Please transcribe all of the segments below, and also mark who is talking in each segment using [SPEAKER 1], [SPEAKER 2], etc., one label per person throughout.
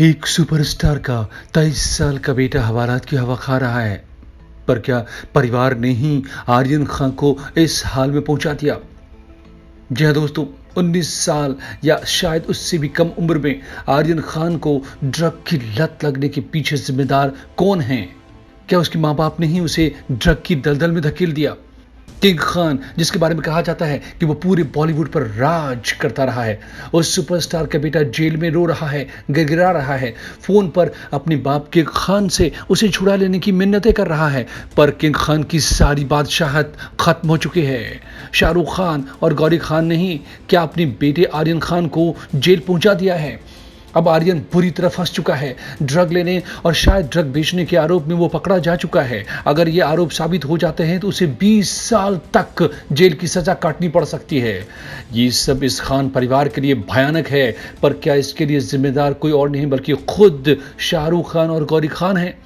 [SPEAKER 1] एक सुपरस्टार का 23 साल का बेटा हवालात की हवा खा रहा है। पर क्या परिवार ने ही आर्यन खान को इस हाल में पहुंचा दिया? जी हाँ दोस्तों, 19 साल या शायद उससे भी कम उम्र में आर्यन खान को ड्रग की लत लगने के पीछे जिम्मेदार कौन है? क्या उसके माँ बाप ने ही उसे ड्रग की दलदल में धकेल दिया? किंग खान, जिसके बारे में कहा जाता है कि वो पूरे बॉलीवुड पर राज करता रहा है, उस सुपरस्टार का बेटा जेल में रो रहा है, गिड़गिड़ा रहा है, फोन पर अपने बाप किंग खान से उसे छुड़ा लेने की मिन्नतें कर रहा है। पर किंग खान की सारी बादशाहत खत्म हो चुकी है। शाहरुख खान और गौरी खान ने ही क्या अपने बेटे आर्यन खान को जेल पहुंचा दिया है? अब आर्यन बुरी तरह फंस चुका है। ड्रग लेने और शायद ड्रग बेचने के आरोप में वो पकड़ा जा चुका है। अगर ये आरोप साबित हो जाते हैं तो उसे 20 साल तक जेल की सजा काटनी पड़ सकती है। ये सब इस खान परिवार के लिए भयानक है। पर क्या इसके लिए जिम्मेदार कोई और नहीं बल्कि खुद शाहरुख खान और गौरी खान है?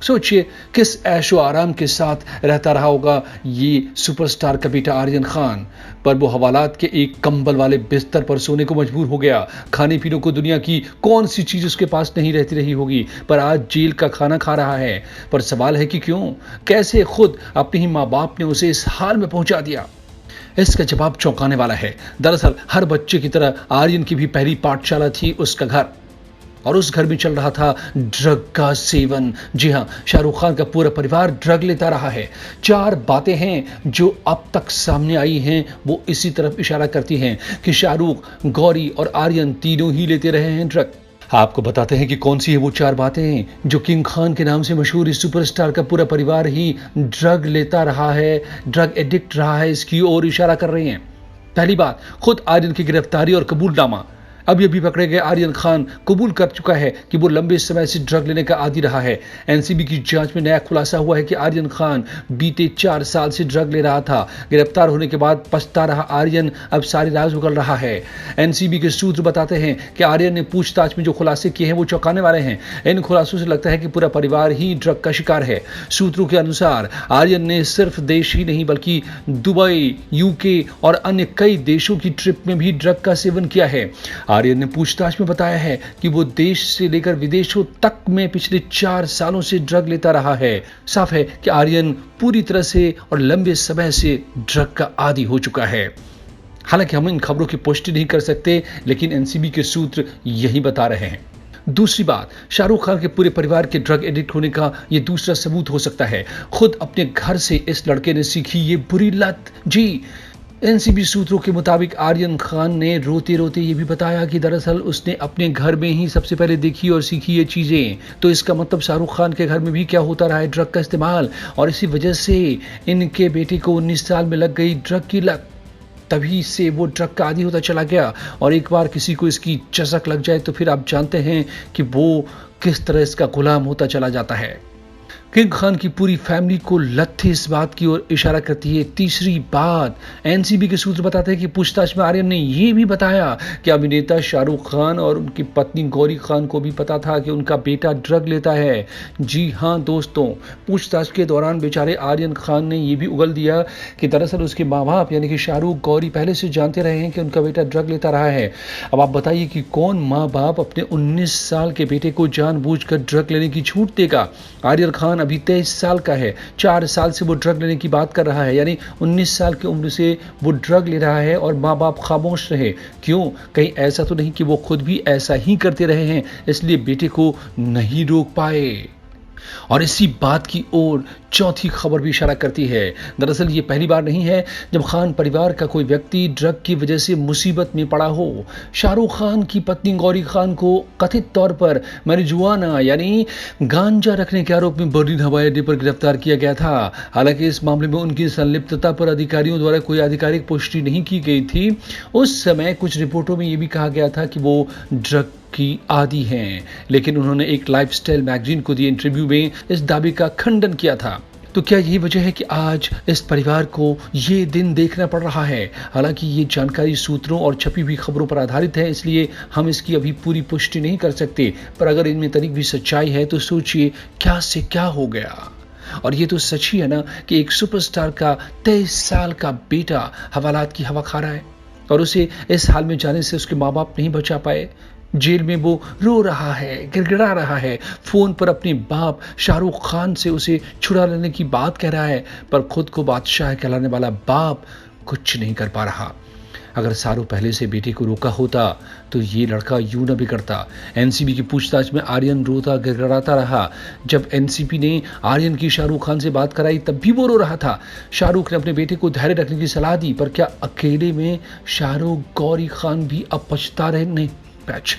[SPEAKER 1] सोचिए, किस ऐशो आराम के साथ रहता रहा होगा ये सुपरस्टार का बेटा आर्यन खान। पर वो हवालात के एक कंबल वाले बिस्तर पर सोने को मजबूर हो गया। खाने पीने को दुनिया की कौन सी चीज उसके पास नहीं रहती रही होगी, पर आज जेल का खाना खा रहा है। पर सवाल है कि क्यों? कैसे खुद अपने ही माँ बाप ने उसे इस हाल में पहुंचा दिया? इसका जवाब चौंकाने वाला है। दरअसल हर बच्चे की तरह आर्यन की भी पहली पाठशाला थी उसका घर, और उस घर में चल रहा था ड्रग का सेवन। जी हां, शाहरुख खान का पूरा परिवार ड्रग लेता रहा है। 4 बातें हैं जो अब तक सामने आई हैं, वो इसी तरफ इशारा करती हैं कि शाहरुख, गौरी और आर्यन तीनों ही लेते रहे हैं ड्रग। आपको बताते हैं कि कौन सी है वो 4 बातें जो किंग खान के नाम से मशहूर इस सुपरस्टार का पूरा परिवार ही ड्रग लेता रहा है, ड्रग एडिक्ट रहा है, इसकी ओर इशारा कर रही हैं। पहली बात, खुद आर्यन की गिरफ्तारी और कबूलनामा। अभी पकड़े गए आर्यन खान कबूल कर चुका है कि वो लंबे समय से ड्रग लेने का आदी रहा है। एनसीबी की जांच में नया खुलासा हुआ है कि आर्यन खान बीते 4 साल से ड्रग ले रहा था। गिरफ्तार होने के बाद पछता रहा आर्यन अब सारे राज उगल रहा है। एनसीबी के सूत्र बताते हैं कि आर्यन ने पूछताछ में जो खुलासे किए हैं वो चौंकाने वाले हैं। इन खुलासों से लगता है कि पूरा परिवार ही ड्रग का शिकार है। सूत्रों के अनुसार आर्यन ने सिर्फ देश ही नहीं बल्कि दुबई, यूके और अन्य कई देशों की ट्रिप में भी ड्रग का सेवन किया है। आर्यन ने पूछताछ में बताया है कि वो देश से लेकर विदेशों तक में पिछले 4 सालों से ड्रग लेता रहा है। साफ है कि आर्यन पूरी तरह से और लंबे समय से ड्रग का आदी हो चुका है। हालांकि हम इन खबरों की पुष्टि नहीं कर सकते, लेकिन एनसीबी के सूत्र यही बता रहे हैं। दूसरी बात, शाहरुख खान के पूरे परिवार के ड्रग एडिक्ट होने का यह दूसरा सबूत हो सकता है। खुद अपने घर से इस लड़के ने सीखी ये बुरी लत। जी, एनसीबी सूत्रों के मुताबिक आर्यन खान ने रोते रोते ये भी बताया कि दरअसल उसने अपने घर में ही सबसे पहले देखी और सीखी ये चीजें। तो इसका मतलब शाहरुख खान के घर में भी क्या होता रहा है? ड्रग का इस्तेमाल। और इसी वजह से इनके बेटे को 19 साल में लग गई ड्रग की लत। तभी से वो ड्रग का आदी होता चला गया। और एक बार किसी को इसकी चसक लग जाए तो फिर आप जानते हैं कि वो किस तरह इसका गुलाम होता चला जाता है। किंग खान की पूरी फैमिली को लत थी इस बात की ओर इशारा करती है। तीसरी बात, एनसीबी के सूत्र बताते हैं कि पूछताछ में आर्यन ने यह भी बताया कि अभिनेता शाहरुख खान और उनकी पत्नी गौरी खान को भी पता था कि उनका बेटा ड्रग लेता है। जी हां दोस्तों, पूछताछ के दौरान बेचारे आर्यन खान ने यह भी उगल दिया कि दरअसल उसके माँ बाप यानी कि शाहरुख, गौरी पहले से जानते रहे हैं कि उनका बेटा ड्रग लेता रहा है। अब आप बताइए कि कौन माँ बाप अपने 19 साल के बेटे को जानबूझकर ड्रग लेने की छूट देगा? आर्यन खान अभी 23 साल का है। 4 साल से वो ड्रग लेने की बात कर रहा है, यानी 19 साल की उम्र से वो ड्रग ले रहा है और माँ बाप खामोश रहे। क्यों? कहीं ऐसा तो नहीं कि वो खुद भी ऐसा ही करते रहे हैं इसलिए बेटे को नहीं रोक पाए? और इसी बात की ओर चौथी खबर भी इशारा करती है। दरअसल ये पहली बार नहीं है जब खान परिवार का कोई व्यक्ति ड्रग की वजह से मुसीबत में पड़ा हो। शाहरुख खान की पत्नी गौरी खान को कथित तौर पर marijuana यानी गांजा रखने के आरोप में बर्लिन हवाई अड्डे पर गिरफ्तार किया गया था। हालांकि इस मामले में उनकी संलिप्तता पर अधिकारियों द्वारा कोई आधिकारिक पुष्टि नहीं की गई थी। उस समय कुछ रिपोर्टों में यह भी कहा गया था कि वो ड्रग की आदी हैं, लेकिन उन्होंने एक लाइफस्टाइल मैगजीन को दिए इंटरव्यू में इस दावे का खंडन किया था। तो क्या यही वजह है कि आज इस परिवार को ये दिन देखना पड़ रहा है? हालांकि ये जानकारी सूत्रों और छपी हुई खबरों पर आधारित है, इसलिए हम इसकी अभी पूरी पुष्टि नहीं कर सकते। पर अगर इनमें तनिक भी सच्चाई है तो सोचिए क्या से क्या हो गया। और ये तो सच ही है ना कि एक सुपरस्टार का 23 साल का बेटा हवालात की हवा खा रहा है और उसे इस हाल में जाने से उसके माँ बाप नहीं बचा पाए। जेल में वो रो रहा है, गिड़गिड़ा रहा है, फोन पर अपने बाप शाहरुख खान से उसे छुड़ा लेने की बात कह रहा है, पर खुद को बादशाह कहलाने वाला बाप कुछ नहीं कर पा रहा। अगर शाहरुख पहले से बेटे को रोका होता तो ये लड़का यूं न बिगड़ता। एनसीबी की पूछताछ में आर्यन रोता गिड़गिड़ाता रहा। जब एनसीबी ने आर्यन की शाहरुख खान से बात कराई तब भी वो रो रहा था। शाहरुख ने अपने बेटे को धैर्य रखने की सलाह दी, पर क्या अकेले में शाहरुख गौरी खान भी अब पछता रहे नहीं पैच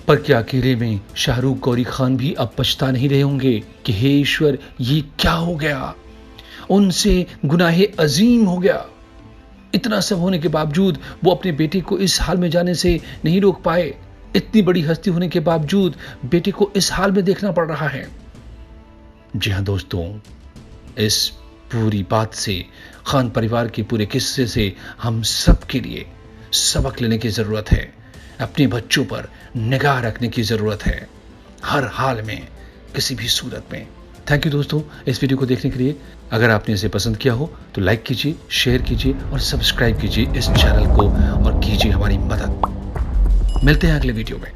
[SPEAKER 1] पर क्या अकेले में शाहरुख गौरी खान भी अब पछता नहीं रहे होंगे कि हे ईश्वर ये क्या हो गया, उनसे गुनाहे अजीम हो गया। इतना सब होने के बावजूद वो अपने बेटे को इस हाल में जाने से नहीं रोक पाए। इतनी बड़ी हस्ती होने के बावजूद बेटे को इस हाल में देखना पड़ रहा है। जी हां दोस्तों, इस पूरी बात से, खान परिवार के पूरे किस्से से हम सब के लिए सबक लेने की जरूरत है। अपने बच्चों पर निगाह रखने की जरूरत है, हर हाल में, किसी भी सूरत में। थैंक यू दोस्तों इस वीडियो को देखने के लिए। अगर आपने इसे पसंद किया हो तो लाइक कीजिए, शेयर कीजिए और सब्सक्राइब कीजिए इस चैनल को और कीजिए हमारी मदद। मिलते हैं अगले वीडियो में।